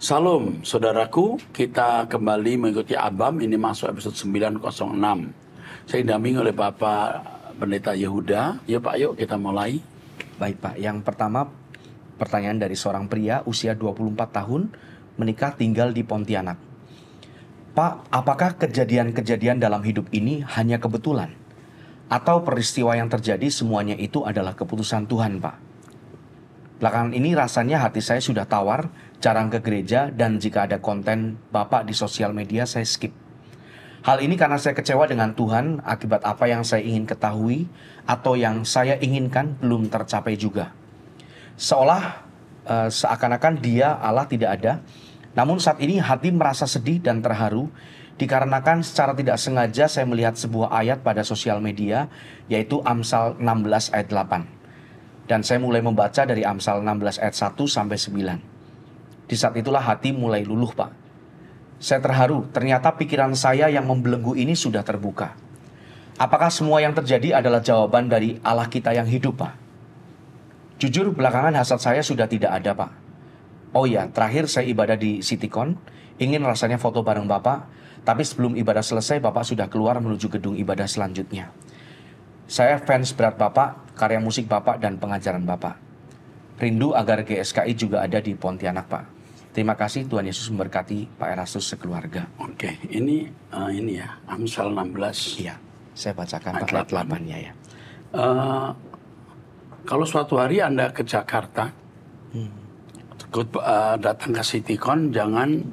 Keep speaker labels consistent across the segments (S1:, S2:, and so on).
S1: Salam saudaraku, kita kembali mengikuti Abam, ini masuk episode 906. Saya didampingi oleh Bapak Pendeta Yehuda. Ya Pak, yuk kita mulai.
S2: Baik Pak, yang pertama pertanyaan dari seorang pria usia 24 tahun, menikah tinggal di Pontianak. Pak, apakah kejadian-kejadian dalam hidup ini hanya kebetulan? Atau peristiwa yang terjadi semuanya itu adalah keputusan Tuhan Pak? Belakangan ini rasanya hati saya sudah tawar, jarang ke gereja, dan jika ada konten Bapak di sosial media saya skip. Hal ini karena saya kecewa dengan Tuhan akibat apa yang saya ingin ketahui atau yang saya inginkan belum tercapai juga. Seakan-akan Dia Allah tidak ada. Namun saat ini hati merasa sedih dan terharu dikarenakan secara tidak sengaja saya melihat sebuah ayat pada sosial media, yaitu Amsal 16 ayat 8. Dan saya mulai membaca dari Amsal 16 ayat 1 sampai 9. Di saat itulah hati mulai luluh Pak. Saya terharu, ternyata pikiran saya yang membelenggu ini sudah terbuka. Apakah semua yang terjadi adalah jawaban dari Allah kita yang hidup Pak? Jujur belakangan hasad saya sudah tidak ada Pak. Oh ya, terakhir saya ibadah di Citycon, ingin rasanya foto bareng Bapak, tapi sebelum ibadah selesai Bapak sudah keluar menuju gedung ibadah selanjutnya. Saya fans berat Bapak, karya musik Bapak, dan pengajaran Bapak. Rindu agar GSKI juga ada di Pontianak Pak. Terima kasih, Tuhan Yesus memberkati Pak Erastus sekeluarga.
S1: Oke, ini ya, Amsal 16.
S2: Iya, saya bacakan Pak ayat 8-nya ya.
S1: Kalau suatu hari Anda ke Jakarta, datang ke Citycon, jangan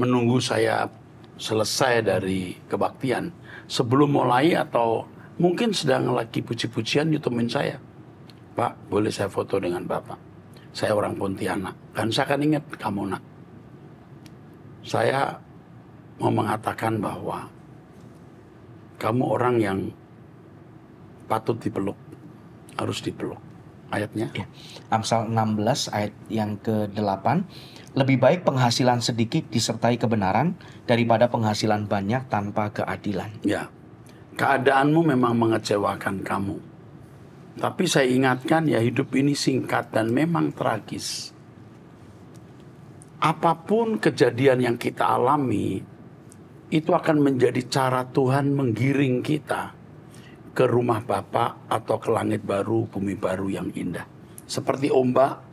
S1: menunggu saya selesai dari kebaktian. Sebelum mulai atau mungkin sedang lagi puji-pujian, YouTubein saya. Pak, boleh saya foto dengan Bapak? Saya orang Pontianak. Dan saya akan ingat kamu nak. Saya mau mengatakan bahwa kamu orang yang patut dipeluk. Harus dipeluk. Ayatnya?
S2: Ya. Amsal 16 ayat yang ke-8. Lebih baik penghasilan sedikit disertai kebenaran daripada penghasilan banyak tanpa keadilan.
S1: Ya. Keadaanmu memang mengecewakan kamu. Tapi saya ingatkan ya, hidup ini singkat dan memang tragis. Apapun kejadian yang kita alami, itu akan menjadi cara Tuhan menggiring kita ke rumah Bapa atau ke langit baru, bumi baru yang indah. Seperti ombak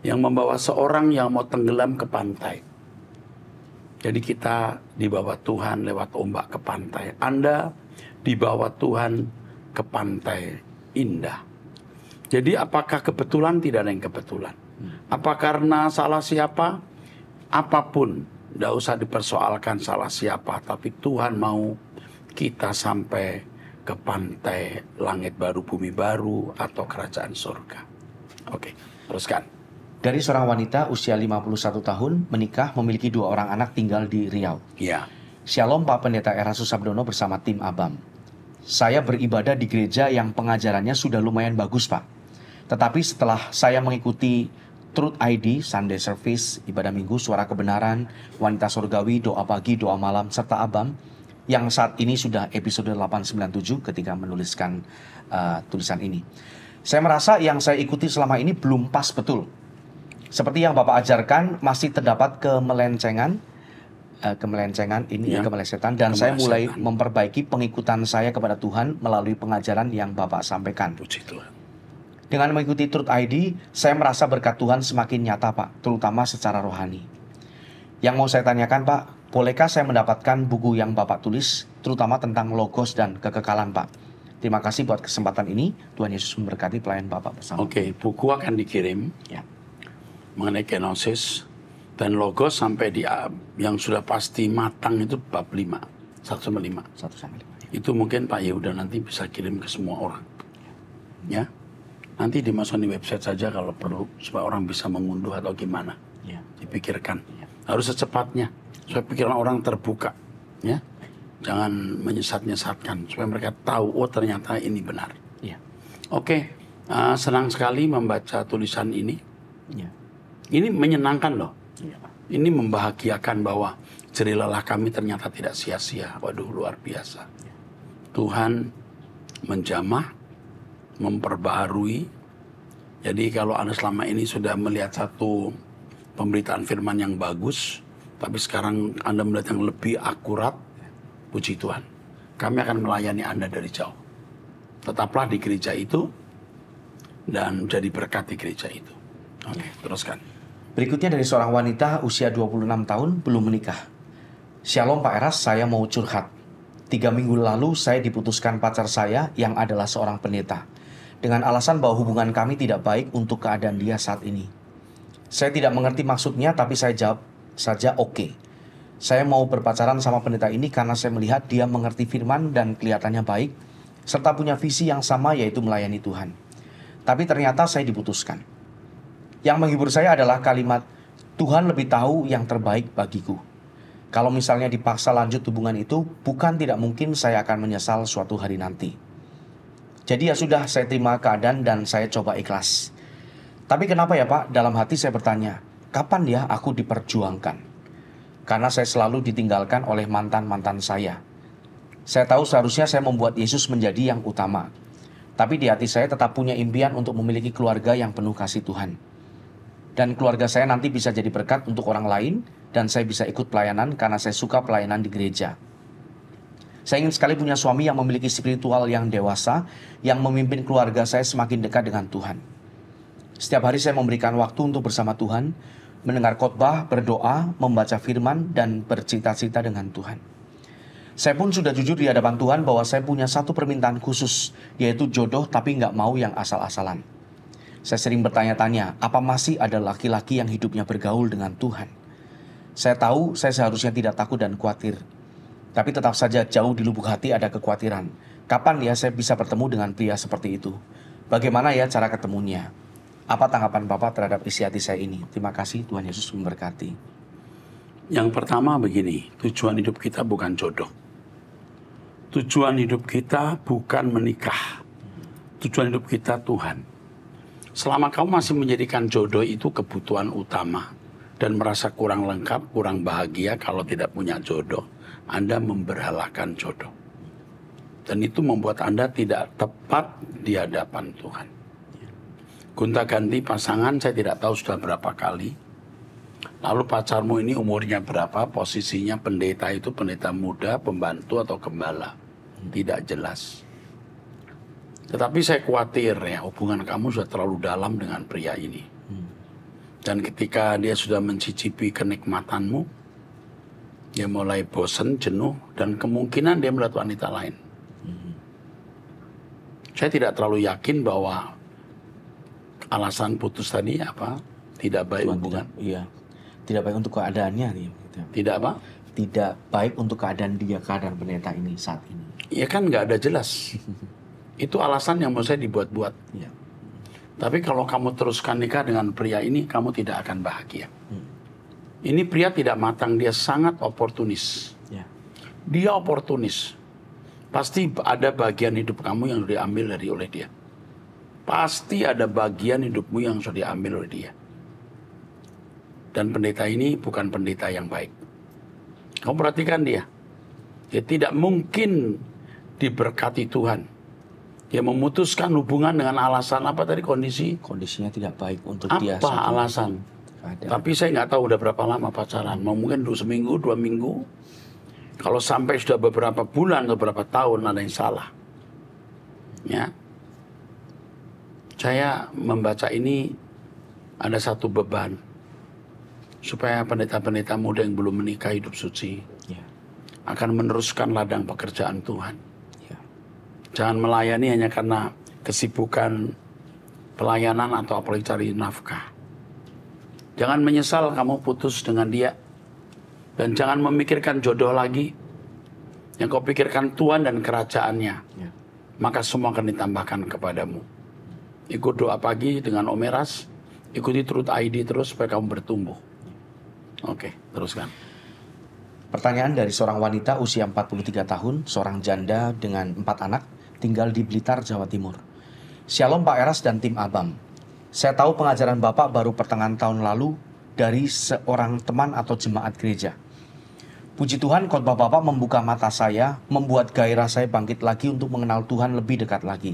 S1: yang membawa seorang yang mau tenggelam ke pantai. Jadi kita dibawa Tuhan lewat ombak ke pantai. Anda dibawa Tuhan ke pantai indah. Jadi apakah kebetulan? Tidak ada yang kebetulan. Apa karena salah siapa? Apapun, tidak usah dipersoalkan salah siapa. Tapi Tuhan mau kita sampai ke pantai langit baru, bumi baru, atau kerajaan surga. Oke, teruskan.
S2: Dari seorang wanita usia 51 tahun, menikah, memiliki 2 orang anak, tinggal di Riau.
S1: Ya.
S2: Shalom Pak Pendeta Erastus Sabdono bersama tim Abam. Saya beribadah di gereja yang pengajarannya sudah lumayan bagus Pak. Tetapi setelah saya mengikuti Truth ID, Sunday Service, ibadah minggu, suara kebenaran, wanita surgawi, doa pagi, doa malam, serta Abam, yang saat ini sudah episode 897 ketika menuliskan tulisan ini. Saya merasa yang saya ikuti selama ini belum pas betul. Seperti yang Bapak ajarkan, masih terdapat kemelesetan dan saya mulai memperbaiki pengikutan saya kepada Tuhan melalui pengajaran yang Bapak sampaikan.
S1: Puji Tuhan.
S2: Dengan mengikuti Truth ID, saya merasa berkat Tuhan semakin nyata Pak, terutama secara rohani. Yang mau saya tanyakan Pak, bolehkah saya mendapatkan buku yang Bapak tulis, terutama tentang logos dan kekekalan Pak? Terima kasih buat kesempatan ini. Tuhan Yesus memberkati pelayan Bapak bersama.
S1: Oke, buku akan dikirim
S2: Ya.
S1: mengenai kenosis. Dan logos sampai di yang sudah pasti matang itu bab 5, 1-5.
S2: 1-5.
S1: Itu mungkin Pak Yehuda nanti bisa kirim ke semua orang. Ya. Nanti dimasukkan di website saja kalau perlu supaya orang bisa mengunduh atau gimana.
S2: Ya.
S1: Dipikirkan. Harus secepatnya supaya pikiran orang terbuka, ya. Jangan menyesat-nyesatkan supaya mereka tahu oh ternyata ini benar.
S2: Ya.
S1: Oke. Senang sekali membaca tulisan ini.
S2: Ya.
S1: Ini menyenangkan loh.
S2: Ya.
S1: Ini membahagiakan bahwa jerih lelah kami ternyata tidak sia-sia. Waduh, luar biasa. Tuhan menjamah, memperbaharui. Jadi kalau Anda selama ini sudah melihat satu pemberitaan firman yang bagus, tapi sekarang Anda melihat yang lebih akurat, puji Tuhan. Kami akan melayani Anda dari jauh. Tetaplah di gereja itu dan jadi berkat di gereja itu. Oke, teruskan.
S2: Berikutnya dari seorang wanita usia 26 tahun belum menikah. Shalom Pak Eras, saya mau curhat. 3 minggu lalu saya diputuskan pacar saya yang adalah seorang pendeta, dengan alasan bahwa hubungan kami tidak baik untuk keadaan dia saat ini. Saya tidak mengerti maksudnya, tapi saya jawab saja oke. Saya mau berpacaran sama pendeta ini karena saya melihat dia mengerti firman dan kelihatannya baik, serta punya visi yang sama, yaitu melayani Tuhan. Tapi ternyata saya diputuskan. Yang menghibur saya adalah kalimat, Tuhan lebih tahu yang terbaik bagiku. Kalau misalnya dipaksa lanjut hubungan itu, bukan tidak mungkin saya akan menyesal suatu hari nanti. Jadi ya sudah, saya terima keadaan dan saya coba ikhlas. Tapi kenapa ya Pak? Dalam hati saya bertanya, kapan ya aku diperjuangkan? Karena saya selalu ditinggalkan oleh mantan-mantan saya. Saya tahu seharusnya saya membuat Yesus menjadi yang utama. Tapi di hati saya tetap punya impian untuk memiliki keluarga yang penuh kasih Tuhan. Dan keluarga saya nanti bisa jadi berkat untuk orang lain, dan saya bisa ikut pelayanan karena saya suka pelayanan di gereja. Saya ingin sekali punya suami yang memiliki spiritual yang dewasa, yang memimpin keluarga saya semakin dekat dengan Tuhan. Setiap hari saya memberikan waktu untuk bersama Tuhan, mendengar khotbah, berdoa, membaca firman, dan bercita-cita dengan Tuhan. Saya pun sudah jujur di hadapan Tuhan bahwa saya punya satu permintaan khusus, yaitu jodoh tapi nggak mau yang asal-asalan. Saya sering bertanya-tanya, apa masih ada laki-laki yang hidupnya bergaul dengan Tuhan? Saya tahu saya seharusnya tidak takut dan khawatir. Tapi tetap saja jauh di lubuk hati ada kekhawatiran. Kapan ya saya bisa bertemu dengan pria seperti itu? Bagaimana ya cara ketemunya? Apa tanggapan Bapak terhadap isi hati saya ini? Terima kasih, Tuhan Yesus memberkati.
S1: Yang pertama begini, tujuan hidup kita bukan jodoh. Tujuan hidup kita bukan menikah. Tujuan hidup kita Tuhan. Selama kamu masih menjadikan jodoh itu kebutuhan utama dan merasa kurang lengkap, kurang bahagia kalau tidak punya jodoh, Anda memberhalakan jodoh. Dan itu membuat Anda tidak tepat di hadapan Tuhan. Gonta-ganti pasangan saya tidak tahu sudah berapa kali. Lalu pacarmu ini umurnya berapa, posisinya pendeta itu pendeta muda, pembantu atau gembala. Tidak jelas. Tetapi saya khawatir ya, hubungan kamu sudah terlalu dalam dengan pria ini. Dan ketika dia sudah mencicipi kenikmatanmu, dia mulai bosan, jenuh, dan kemungkinan dia melihat wanita lain. Saya tidak terlalu yakin bahwa alasan putus tadi apa? Tidak baik
S2: Tuhan,
S1: hubungan.
S2: Iya, tidak baik untuk keadaannya.
S1: Tidak apa?
S2: Tidak baik untuk keadaan dia, keadaan pendeta ini saat ini.
S1: Ya kan nggak ada jelas. Itu alasan yang mau saya dibuat-buat.
S2: Ya.
S1: Tapi kalau kamu teruskan nikah dengan pria ini, kamu tidak akan bahagia. Ini pria tidak matang, dia sangat oportunis.
S2: Ya.
S1: Dia oportunis. Pasti ada bagian hidup kamu yang diambil oleh dia. Pasti ada bagian hidupmu yang sudah diambil oleh dia. Dan pendeta ini bukan pendeta yang baik. Kamu perhatikan dia. Dia tidak mungkin diberkati Tuhan. Dia memutuskan hubungan dengan alasan apa tadi kondisi?
S2: Kondisinya tidak baik untuk
S1: Apa
S2: dia.
S1: alasan? Tapi saya nggak tahu udah berapa lama pacaran. Mungkin 2 seminggu, 2 minggu. Kalau sampai sudah beberapa bulan atau beberapa tahun ada yang salah. Ya. Saya membaca ini ada satu beban. Supaya pendeta-pendeta muda yang belum menikah hidup suci.
S2: Ya.
S1: Akan meneruskan ladang pekerjaan Tuhan.
S2: Ya.
S1: Jangan melayani hanya karena kesibukan pelayanan atau apalagi cari nafkah. Jangan menyesal kamu putus dengan dia. Dan jangan memikirkan jodoh lagi. Yang kau pikirkan Tuhan dan kerajaannya.
S2: Ya.
S1: Maka semua akan ditambahkan kepadamu. Ikut doa pagi dengan Om Eras. Ikuti Truth ID terus supaya kamu bertumbuh. Oke, teruskan.
S2: Pertanyaan dari seorang wanita usia 43 tahun, seorang janda dengan 4 anak, tinggal di Blitar, Jawa Timur. Shalom Pak Eras dan tim Abam. Saya tahu pengajaran Bapak baru pertengahan tahun lalu dari seorang teman atau jemaat gereja. Puji Tuhan, khotbah Bapak membuka mata saya, membuat gairah saya bangkit lagi untuk mengenal Tuhan lebih dekat lagi.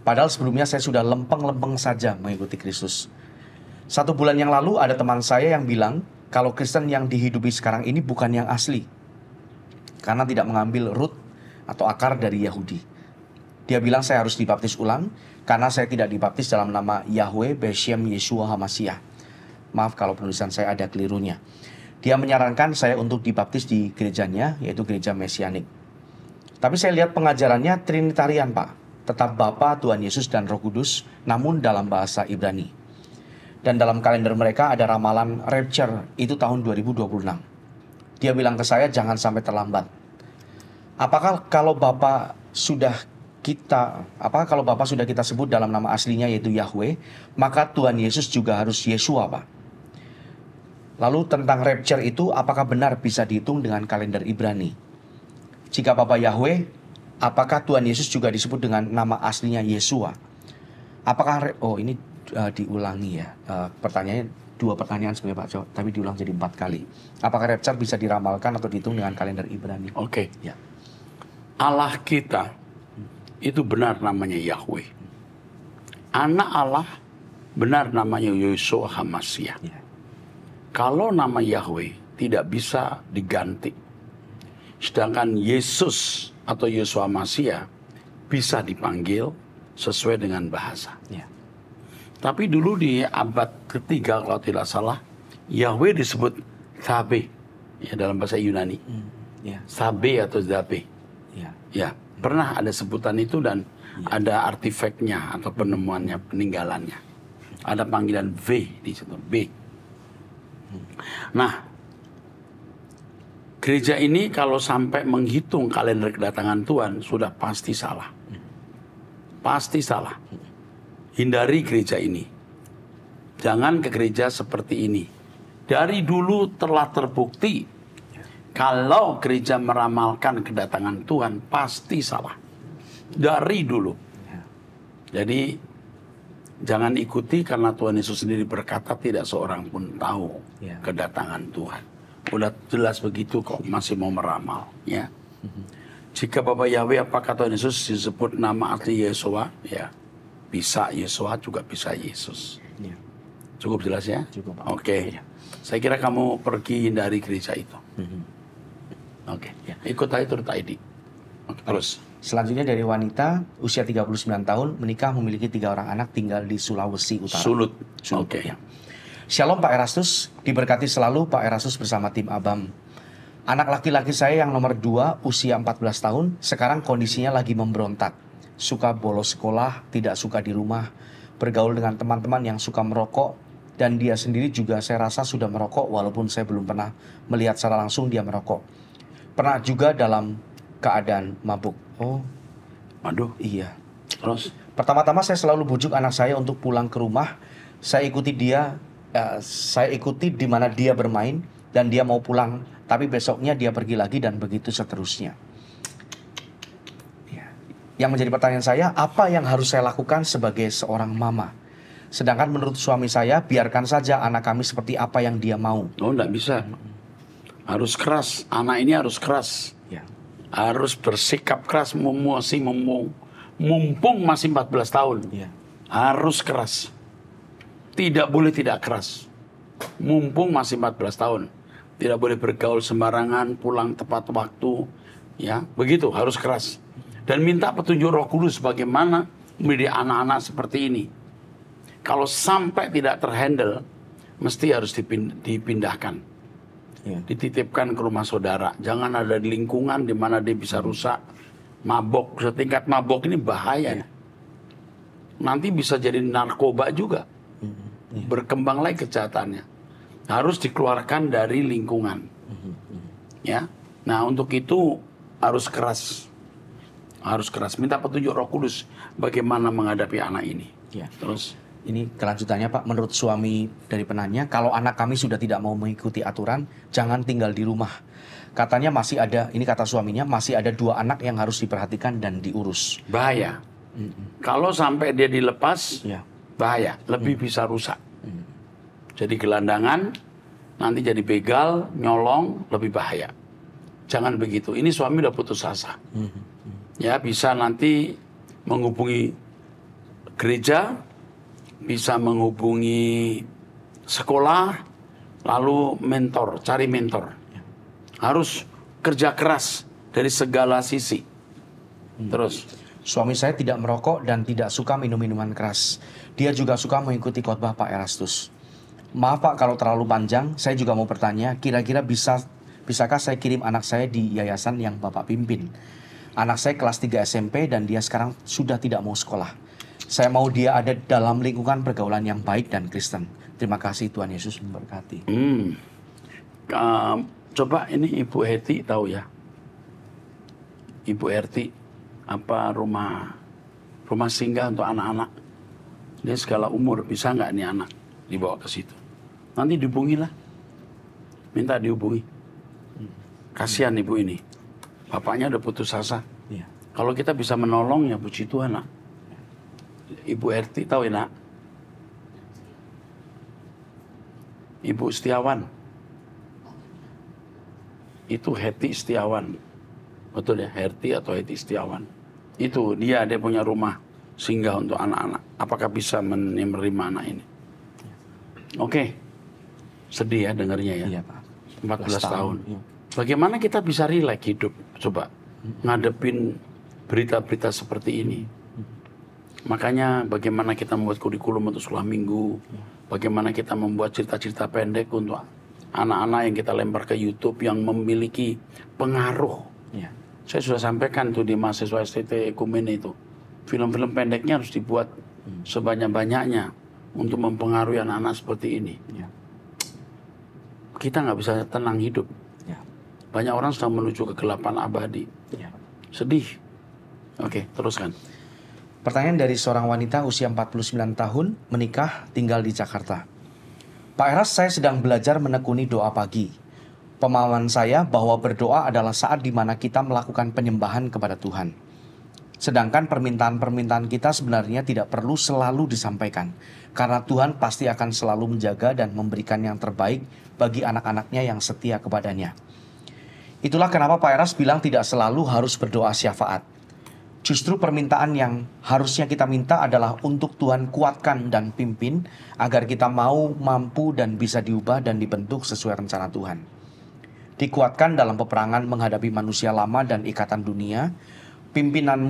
S2: Padahal sebelumnya saya sudah lempeng-lempeng saja mengikuti Kristus. 1 bulan yang lalu ada teman saya yang bilang kalau Kristen yang dihidupi sekarang ini bukan yang asli. Karena tidak mengambil root atau akar dari Yahudi. Dia bilang saya harus dibaptis ulang karena saya tidak dibaptis dalam nama Yahweh Beshem Yeshua HaMashiach. Maaf kalau penulisan saya ada kelirunya. Dia menyarankan saya untuk dibaptis di gerejanya, yaitu gereja Mesianik. Tapi saya lihat pengajarannya Trinitarian, Pak. Tetap Bapa, Tuhan Yesus, dan Roh Kudus, namun dalam bahasa Ibrani. Dan dalam kalender mereka ada ramalan rapture, itu tahun 2026. Dia bilang ke saya, jangan sampai terlambat. Apakah kalau Bapak sudah kita sebut dalam nama aslinya yaitu Yahweh, maka Tuhan Yesus juga harus Yeshua, Pak? Lalu tentang rapture itu, apakah benar bisa dihitung dengan kalender Ibrani? Jika Bapak Yahweh, apakah Tuhan Yesus juga disebut dengan nama aslinya Yeshua? Apakah ini diulangi ya, pertanyaannya 2 pertanyaan sebenarnya Pak Jo, tapi diulang jadi 4 kali. Apakah rapture bisa diramalkan atau dihitung dengan kalender Ibrani?
S1: Oke.
S2: Ya.
S1: Allah kita itu benar namanya Yahweh. Anak Allah benar namanya Yeshua HaMashiach.
S2: Ya.
S1: Kalau nama Yahweh tidak bisa diganti, sedangkan Yesus atau Yeshua HaMashiach bisa dipanggil sesuai dengan bahasa.
S2: Ya.
S1: Tapi dulu di abad ketiga kalau tidak salah, Yahweh disebut Zabe, ya dalam bahasa Yunani.
S2: Ya.
S1: Zabe atau Zabe.
S2: Ya.
S1: Ya, pernah ada sebutan itu dan ada artefaknya atau penemuannya, peninggalannya. Ada panggilan V di situ, B. Nah, gereja ini kalau sampai menghitung kalender kedatangan Tuhan sudah pasti salah. Pasti salah. Hindari gereja ini. Jangan ke gereja seperti ini. Dari dulu telah terbukti kalau gereja meramalkan kedatangan Tuhan pasti salah. Dari dulu. Jadi jangan ikuti karena Tuhan Yesus sendiri berkata tidak seorang pun tahu kedatangan Tuhan. Udah jelas begitu kok masih mau meramal. Ya. Jika Bapak Yahweh apakah Tuhan Yesus disebut nama asli Yeshua? Ya. Bisa Yeshua juga bisa Yesus. Ya. Cukup jelas ya?
S2: Cukup, Pak.
S1: Oke.
S2: Ya.
S1: Saya kira kamu pergi dari gereja itu. Oke. Ya. Ikut aja turut ID. Oke, terus.
S2: Selanjutnya dari wanita usia 39 tahun menikah memiliki 3 orang anak tinggal di Sulawesi Utara.
S1: Sulut.
S2: Oke. Ya. Shalom Pak Erastus, diberkati selalu Pak Erastus bersama tim Abam. Anak laki-laki saya yang nomor 2 usia 14 tahun sekarang kondisinya lagi memberontak. Suka bolos sekolah, tidak suka di rumah, bergaul dengan teman-teman yang suka merokok, dan dia sendiri juga saya rasa sudah merokok walaupun saya belum pernah melihat secara langsung dia merokok. Pernah juga dalam keadaan mabuk. Oh,
S1: aduh.
S2: Iya.
S1: Terus?
S2: Pertama-tama saya selalu bujuk anak saya untuk pulang ke rumah. Saya ikuti di mana dia bermain dan dia mau pulang, tapi besoknya dia pergi lagi dan begitu seterusnya. Yang menjadi pertanyaan saya, apa yang harus saya lakukan sebagai seorang mama? Sedangkan menurut suami saya, biarkan saja anak kami seperti apa yang dia mau.
S1: Oh, enggak bisa. Harus keras. Anak ini harus keras.
S2: Ya.
S1: Harus bersikap keras, mumpung masih 14 tahun.
S2: Ya.
S1: Harus keras. Tidak boleh tidak keras. Mumpung masih 14 tahun. Tidak boleh bergaul sembarangan, pulang tepat waktu. Ya, begitu, harus keras. Dan minta petunjuk Roh Kudus bagaimana mendidik anak-anak seperti ini. Kalau sampai tidak terhandle, mesti harus dipindahkan. Ya. Dititipkan ke rumah saudara. Jangan ada di lingkungan di mana dia bisa rusak. Mabok, setingkat mabok ini bahaya. Ya. Nanti bisa jadi narkoba juga. Ya. Berkembang lagi kejahatannya. Harus dikeluarkan dari lingkungan. Ya. Nah, untuk itu harus keras. Harus keras. Minta petunjuk Roh Kudus bagaimana menghadapi anak ini.
S2: Ya.
S1: Terus.
S2: Ini kelanjutannya Pak, menurut suami dari penanya, kalau anak kami sudah tidak mau mengikuti aturan, jangan tinggal di rumah. Katanya masih ada, ini kata suaminya, masih ada 2 anak yang harus diperhatikan dan diurus.
S1: Bahaya. Kalau sampai dia dilepas,
S2: ya.
S1: Bahaya. Lebih bisa rusak. Jadi gelandangan, nanti jadi begal, nyolong, lebih bahaya. Jangan begitu. Ini suami udah putus asa. Ya, bisa nanti menghubungi gereja, bisa menghubungi sekolah, lalu mentor, cari mentor. Harus kerja keras dari segala sisi. Terus,
S2: Suami saya tidak merokok dan tidak suka minum minuman keras. Dia juga suka mengikuti khotbah Pak Erastus. Maaf Pak kalau terlalu panjang, saya juga mau bertanya, kira-kira bisakah saya kirim anak saya di yayasan yang Bapak pimpin? Anak saya kelas 3 SMP dan dia sekarang sudah tidak mau sekolah. Saya mau dia ada dalam lingkungan pergaulan yang baik dan Kristen. Terima kasih, Tuhan Yesus memberkati.
S1: Coba ini Ibu Heti tahu ya? Ibu Heti apa rumah singgah untuk anak-anak. Dia segala umur, bisa nggak nih anak dibawa ke situ? Nanti dihubungilah, minta dihubungi. Kasihan ibu ini, bapaknya udah putus asa.
S2: Ya.
S1: Kalau kita bisa menolong ya puji Tuhan nak. Ibu Erti tahu ya nak? Ibu Setiawan. Itu Heti Setiawan. Betul ya, Herti atau Heti Setiawan. Itu dia punya rumah singgah untuk anak-anak. Apakah bisa menerima anak ini? Oke. Sedih ya dengarnya ya.
S2: Iya, Pak.
S1: 14 tahun.
S2: Iya.
S1: Bagaimana kita bisa rileks hidup? Coba ngadepin berita-berita seperti ini. Makanya bagaimana kita membuat kurikulum untuk sekolah minggu. Bagaimana kita membuat cerita-cerita pendek untuk anak-anak yang kita lempar ke YouTube yang memiliki pengaruh.
S2: Iya.
S1: Saya sudah sampaikan tuh di mahasiswa STT Ekumen itu. Film-film pendeknya harus dibuat sebanyak-banyaknya untuk mempengaruhi anak-anak seperti ini.
S2: Iya.
S1: Kita nggak bisa tenang hidup.
S2: Iya.
S1: Banyak orang sedang menuju kegelapan abadi.
S2: Iya.
S1: Sedih. Oke, teruskan.
S2: Pertanyaan dari seorang wanita usia 49 tahun, menikah, tinggal di Jakarta. Pak Eras, saya sedang belajar menekuni doa pagi. Pemahaman saya bahwa berdoa adalah saat di mana kita melakukan penyembahan kepada Tuhan. Sedangkan permintaan-permintaan kita sebenarnya tidak perlu selalu disampaikan. Karena Tuhan pasti akan selalu menjaga dan memberikan yang terbaik bagi anak-anaknya yang setia kepadanya. Itulah kenapa Pak Eras bilang tidak selalu harus berdoa syafaat. Justru permintaan yang harusnya kita minta adalah untuk Tuhan kuatkan dan pimpin agar kita mau, mampu, dan bisa diubah dan dibentuk sesuai rencana Tuhan. Dikuatkan dalam peperangan menghadapi manusia lama dan ikatan dunia, pimpinan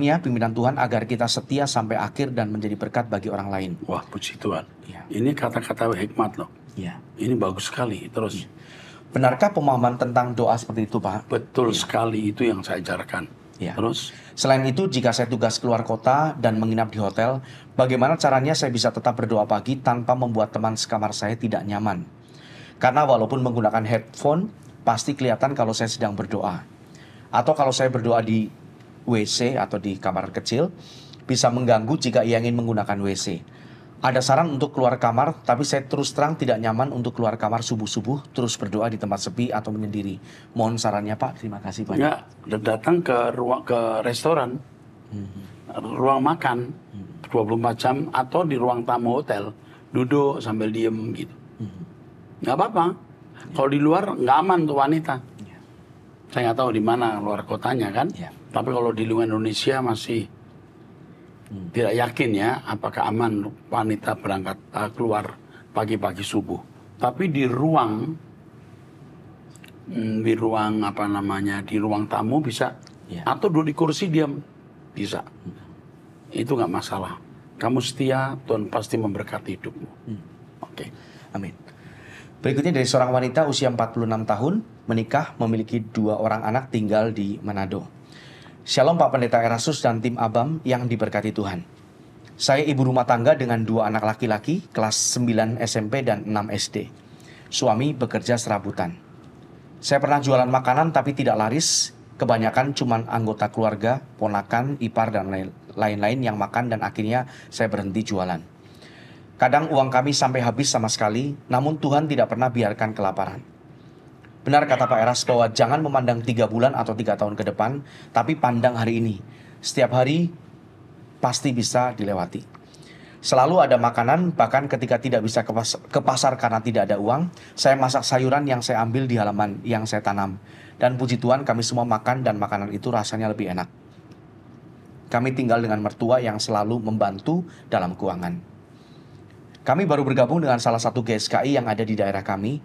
S2: Tuhan agar kita setia sampai akhir dan menjadi berkat bagi orang lain.
S1: Wah, puji Tuhan.
S2: Ya.
S1: Ini kata-kata hikmat loh.
S2: Ya.
S1: Ini bagus sekali. Terus.
S2: Benarkah pemahaman tentang doa seperti itu, Pak?
S1: Betul sekali, itu yang saya ajarkan.
S2: Ya.
S1: Terus?
S2: Selain itu, jika saya tugas keluar kota dan menginap di hotel, bagaimana caranya saya bisa tetap berdoa pagi tanpa membuat teman sekamar saya tidak nyaman? Karena walaupun menggunakan headphone, pasti kelihatan kalau saya sedang berdoa. Atau kalau saya berdoa di WC atau di kamar kecil, bisa mengganggu jika ia ingin menggunakan WC. Ada saran untuk keluar kamar, tapi saya terus terang tidak nyaman untuk keluar kamar subuh-subuh, terus berdoa di tempat sepi atau menyendiri. Mohon sarannya Pak, terima kasih banyak.
S1: Ya, datang ke restoran, ruang makan, 24 jam, atau di ruang tamu hotel, duduk sambil diem gitu. Nggak apa-apa. Kalau di luar nggak aman untuk wanita.
S2: Ya.
S1: Saya nggak tahu di mana luar kotanya kan.
S2: Ya.
S1: Tapi kalau di luar Indonesia masih tidak yakin ya apakah aman wanita berangkat keluar pagi-pagi subuh. Tapi di ruang apa namanya di ruang tamu bisa.
S2: Ya.
S1: Atau duduk di kursi diam bisa. Itu nggak masalah. Kamu setia, Tuhan pasti memberkati hidupmu. Oke.
S2: Amin. Berikutnya dari seorang wanita usia 46 tahun, menikah, memiliki 2 orang anak, tinggal di Manado. Shalom Pak Pendeta Erastus dan tim Abam yang diberkati Tuhan. Saya ibu rumah tangga dengan 2 anak laki-laki, kelas 9 SMP dan 6 SD. Suami bekerja serabutan. Saya pernah jualan makanan tapi tidak laris, kebanyakan cuma anggota keluarga, ponakan, ipar, dan lain-lain yang makan dan akhirnya saya berhenti jualan. Kadang uang kami sampai habis sama sekali, namun Tuhan tidak pernah biarkan kelaparan. Benar kata Pak Eras bahwa jangan memandang 3 bulan atau 3 tahun ke depan, tapi pandang hari ini. Setiap hari pasti bisa dilewati. Selalu ada makanan, bahkan ketika tidak bisa ke pasar karena tidak ada uang, saya masak sayuran yang saya ambil di halaman yang saya tanam. Dan puji Tuhan kami semua makan dan makanan itu rasanya lebih enak. Kami tinggal dengan mertua yang selalu membantu dalam keuangan. Kami baru bergabung dengan salah satu GSKI yang ada di daerah kami,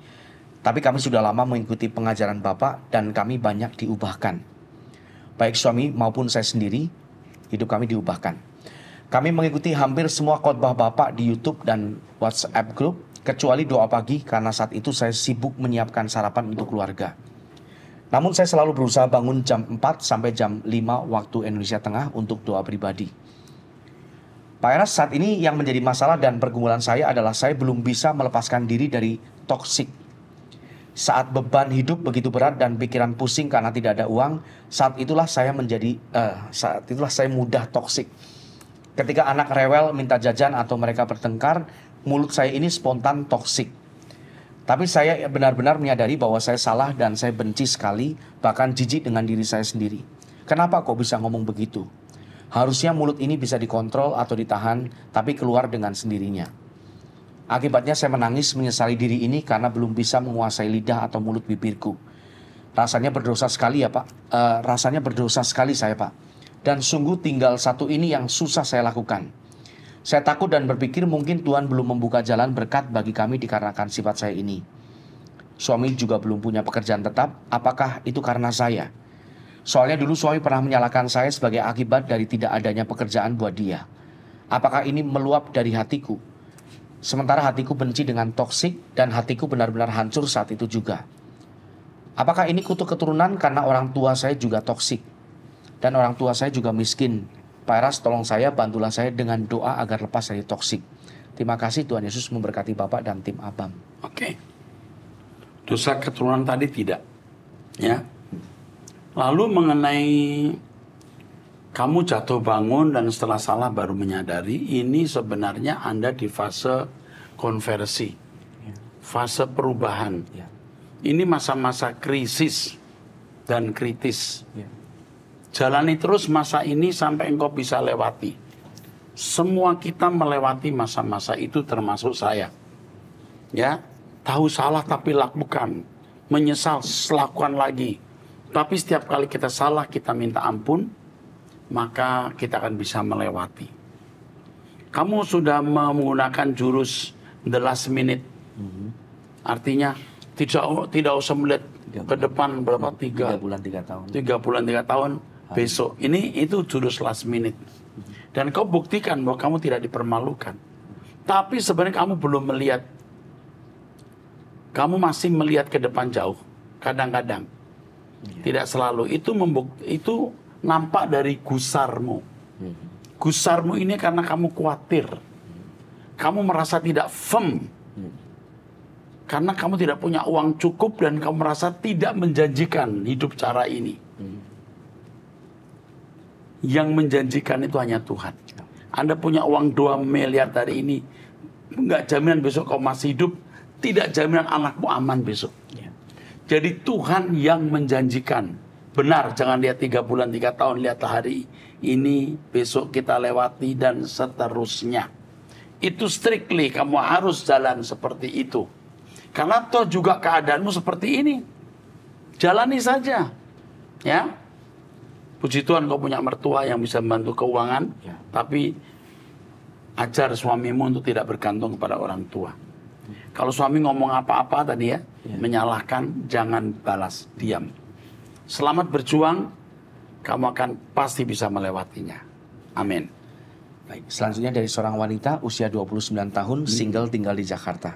S2: tapi kami sudah lama mengikuti pengajaran Bapak dan kami banyak diubahkan. Baik suami maupun saya sendiri, hidup kami diubahkan. Kami mengikuti hampir semua khotbah Bapak di YouTube dan WhatsApp group, kecuali doa pagi karena saat itu saya sibuk menyiapkan sarapan untuk keluarga. Namun saya selalu berusaha bangun jam 4 sampai jam 5 waktu Indonesia Tengah untuk doa pribadi. Pak Eras, saat ini yang menjadi masalah dan pergumulan saya adalah saya belum bisa melepaskan diri dari toksik. Saat beban hidup begitu berat dan pikiran pusing karena tidak ada uang, saat itulah saya mudah toksik. Ketika anak rewel minta jajan atau mereka bertengkar, mulut saya ini spontan toksik. Tapi saya benar-benar menyadari bahwa saya salah dan saya benci sekali, bahkan jijik dengan diri saya sendiri. Kenapa kok bisa ngomong begitu? Harusnya mulut ini bisa dikontrol atau ditahan, tapi keluar dengan sendirinya. Akibatnya saya menangis menyesali diri ini karena belum bisa menguasai lidah atau mulut bibirku. Rasanya berdosa sekali ya Pak. Rasanya berdosa sekali saya Pak. Dan sungguh tinggal satu ini yang susah saya lakukan. Saya takut dan berpikir mungkin Tuhan belum membuka jalan berkat bagi kami dikarenakan sifat saya ini. Suami juga belum punya pekerjaan tetap, apakah itu karena saya? Soalnya dulu suami pernah menyalahkan saya sebagai akibat dari tidak adanya pekerjaan buat dia. Apakah ini meluap dari hatiku? Sementara hatiku benci dengan toksik dan hatiku benar-benar hancur saat itu juga. Apakah ini kutuk keturunan karena orang tua saya juga toksik? Dan orang tua saya juga miskin. Pak Eras, tolong saya, bantulah saya dengan doa agar lepas dari toksik. Terima kasih, Tuhan Yesus memberkati Bapak dan tim Abam.
S1: Oke. Dosa keturunan tadi tidak. Ya. Lalu mengenai kamu jatuh bangun dan setelah salah baru menyadari, ini sebenarnya Anda di fase konversi, fase perubahan. Ini masa-masa krisis dan kritis. Jalani terus masa ini sampai engkau bisa lewati. Semua kita melewati masa-masa itu termasuk saya. Ya, tahu salah tapi lakukan, menyesal lakukan lagi. Tapi setiap kali kita salah, kita minta ampun, maka kita akan bisa melewati. Kamu sudah menggunakan jurus the last minute. Artinya tidak usah melihat ke depan berapa 3
S2: bulan 3 tahun.
S1: 3 bulan 3 tahun besok. Itu jurus last minute. Dan kau buktikan bahwa kamu tidak dipermalukan. Tapi sebenarnya kamu belum melihat. Kamu masih melihat ke depan jauh. Kadang-kadang. Tidak selalu. Itu nampak dari gusarmu. Gusarmu ini karena kamu khawatir. Kamu merasa tidak firm. Karena kamu tidak punya uang cukup dan kamu merasa tidak menjanjikan hidup cara ini. Yang menjanjikan itu hanya Tuhan. Anda punya uang 2 miliar hari ini. Enggak jaminan besok kau masih hidup. Tidak jaminan anakmu aman besok. Jadi Tuhan yang menjanjikan. Benar, jangan lihat 3 bulan, 3 tahun, lihatlah hari ini, besok kita lewati, dan seterusnya. Itu strictly, kamu harus jalan seperti itu. Karena toh juga keadaanmu seperti ini. Jalani saja. Ya. Puji Tuhan kau punya mertua yang bisa membantu keuangan, tapi ajar suamimu untuk tidak bergantung kepada orang tua. Kalau suami ngomong apa-apa tadi menyalahkan, jangan balas, diam. Selamat berjuang, kamu akan pasti bisa melewatinya. Amin.
S2: Baik, selanjutnya dari seorang wanita usia 29 tahun, single tinggal di Jakarta.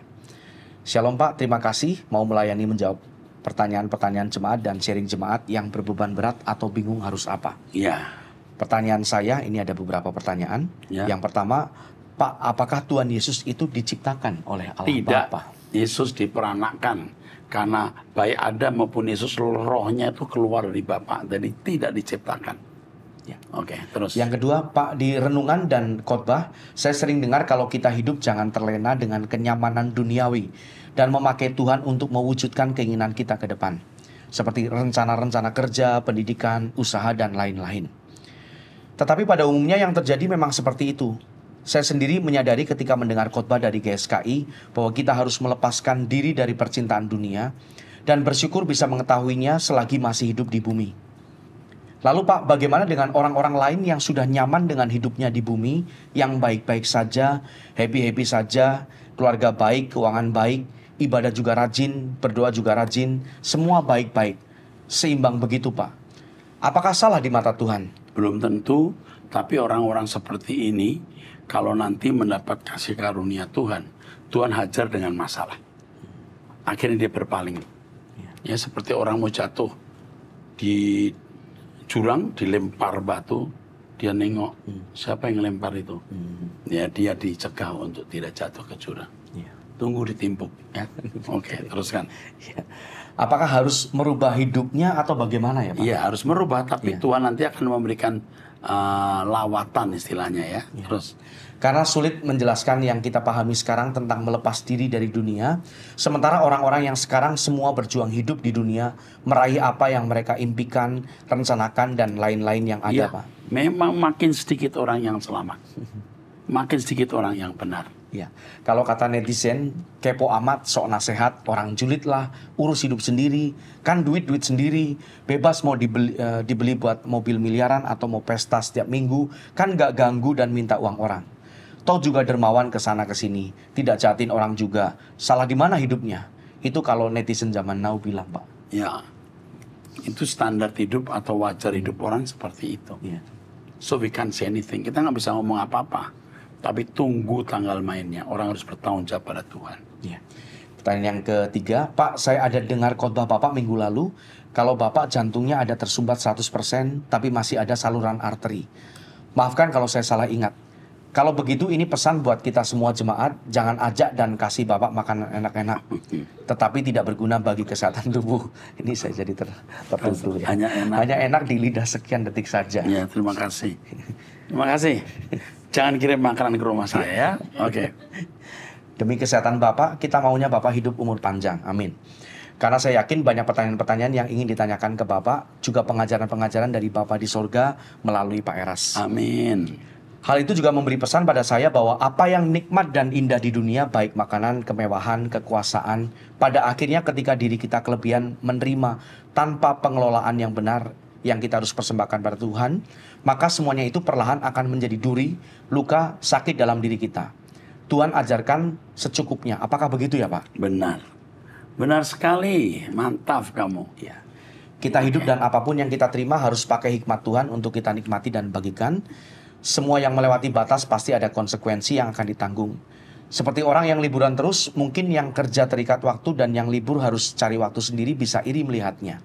S2: Shalom Pak, terima kasih mau melayani menjawab pertanyaan-pertanyaan jemaat dan sharing jemaat yang berbeban berat atau bingung harus apa. Pertanyaan saya, ini ada beberapa pertanyaan. Yang pertama, Pak, apakah Tuhan Yesus itu diciptakan oleh Allah Bapa?
S1: Tidak, Yesus diperanakkan. Karena baik Adam maupun Yesus, rohnya itu keluar dari Bapa. Jadi tidak diciptakan. Oke, terus.
S2: Yang kedua, Pak, di renungan dan khotbah, saya sering dengar kalau kita hidup jangan terlena dengan kenyamanan duniawi. Dan memakai Tuhan untuk mewujudkan keinginan kita ke depan. Seperti rencana-rencana kerja, pendidikan, usaha, dan lain-lain. Tetapi pada umumnya yang terjadi memang seperti itu. Saya sendiri menyadari ketika mendengar khotbah dari GSKI bahwa kita harus melepaskan diri dari percintaan dunia dan bersyukur bisa mengetahuinya selagi masih hidup di bumi. Lalu Pak, bagaimana dengan orang-orang lain yang sudah nyaman dengan hidupnya di bumi, yang baik-baik saja, happy-happy saja, keluarga baik, keuangan baik, ibadah juga rajin, berdoa juga rajin, semua baik-baik, seimbang begitu Pak. Apakah salah di mata Tuhan?
S1: Belum tentu, tapi orang-orang seperti ini kalau nanti mendapat kasih karunia Tuhan, Tuhan hajar dengan masalah. Akhirnya dia berpaling. Ya seperti orang mau jatuh di jurang, dilempar batu, dia nengok siapa yang lempar itu. Ya dia dicegah untuk tidak jatuh ke jurang. Tunggu ditimpuk. Ya. Oke, teruskan.
S2: Apakah harus merubah hidupnya atau bagaimana ya Pak?
S1: Iya harus merubah, tapi Tuhan nanti akan memberikan lawatan istilahnya ya. Terus.
S2: Karena sulit menjelaskan yang kita pahami sekarang tentang melepas diri dari dunia, sementara orang-orang yang sekarang semua berjuang hidup di dunia, meraih apa yang mereka impikan, rencanakan, dan lain-lain yang ada,
S1: Ya,
S2: Pak.
S1: memang makin sedikit orang yang selamat, makin sedikit orang yang benar.
S2: Ya, kalau kata netizen, kepo amat, sok nasehat, orang julid lah, urus hidup sendiri, kan duit sendiri, bebas mau dibeli buat mobil miliaran atau mau pesta setiap minggu, kan gak ganggu dan minta uang orang. Toh juga dermawan ke sana ke sini, tidak jahatin orang juga. Salah di mana hidupnya? Itu kalau netizen zaman now bilang, Pak.
S1: Ya, itu standar hidup atau wajar hidup orang seperti itu. So we can't say anything. Kita nggak bisa ngomong apa-apa. Tapi tunggu tanggal mainnya. Orang harus bertanggung jawab pada Tuhan.
S2: Pertanyaan yang ketiga, Pak, saya ada dengar khotbah Bapak minggu lalu, kalau Bapak jantungnya ada tersumbat 100%, tapi masih ada saluran arteri. Maafkan kalau saya salah ingat. Kalau begitu ini pesan buat kita semua jemaat, jangan ajak dan kasih Bapak makan enak-enak, tetapi tidak berguna bagi kesehatan tubuh. Ini saya jadi tertutup ya. Hanya enak di lidah sekian detik saja.
S1: Ya, terima kasih. Terima kasih. Jangan kirim makanan ke rumah saya ya. Oke.
S2: Demi kesehatan Bapak, kita maunya Bapak hidup umur panjang. Amin. Karena saya yakin banyak pertanyaan-pertanyaan yang ingin ditanyakan ke Bapak, juga pengajaran-pengajaran dari Bapak di sorga melalui Pak Eras.
S1: Amin.
S2: Hal itu juga memberi pesan pada saya bahwa apa yang nikmat dan indah di dunia, baik makanan, kemewahan, kekuasaan, pada akhirnya ketika diri kita kelebihan menerima tanpa pengelolaan yang benar yang kita harus persembahkan pada Tuhan, maka semuanya itu perlahan akan menjadi duri, luka, sakit dalam diri kita. Tuhan ajarkan secukupnya. Apakah begitu ya Pak?
S1: Benar. Benar sekali. Mantap kamu.
S2: Ya. Kita hidup dan apapun yang kita terima harus pakai hikmat Tuhan untuk kita nikmati dan bagikan. Semua yang melewati batas pasti ada konsekuensi yang akan ditanggung. Seperti orang yang liburan terus, mungkin yang kerja terikat waktu dan yang libur harus cari waktu sendiri bisa iri melihatnya.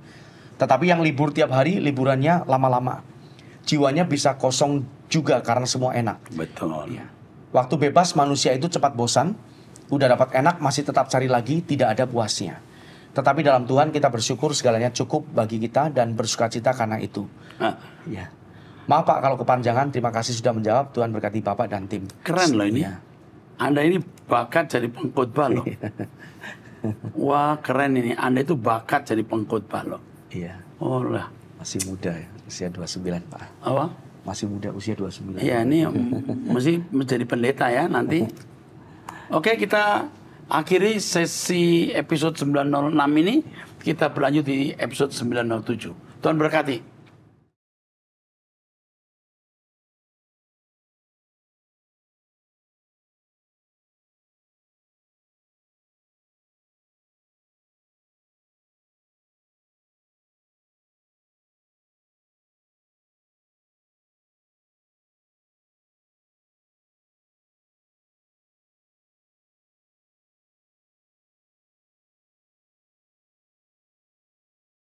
S2: Tetapi yang libur tiap hari, liburannya lama-lama. Jiwanya bisa kosong juga karena semua enak.
S1: Betul.
S2: Waktu bebas manusia itu cepat bosan, udah dapat enak masih tetap cari lagi, tidak ada puasnya. Tetapi dalam Tuhan kita bersyukur segalanya cukup bagi kita dan bersukacita karena itu. Ya. Maaf Pak kalau kepanjangan, terima kasih sudah menjawab. Tuhan berkati Bapak dan tim.
S1: Keren loh ini. Anda ini bakat jadi pengkhotbah loh. Wah keren ini. Anda itu bakat jadi pengkhotbah loh.
S2: Iya.
S1: Oh lah.
S2: Masih muda ya, usia 29 Pak.
S1: Apa?
S2: Masih muda, usia 29.
S1: Iya ini mesti menjadi pendeta ya nanti. Oke, kita akhiri sesi episode 906 ini. Kita berlanjut di episode 907. Tuhan berkati.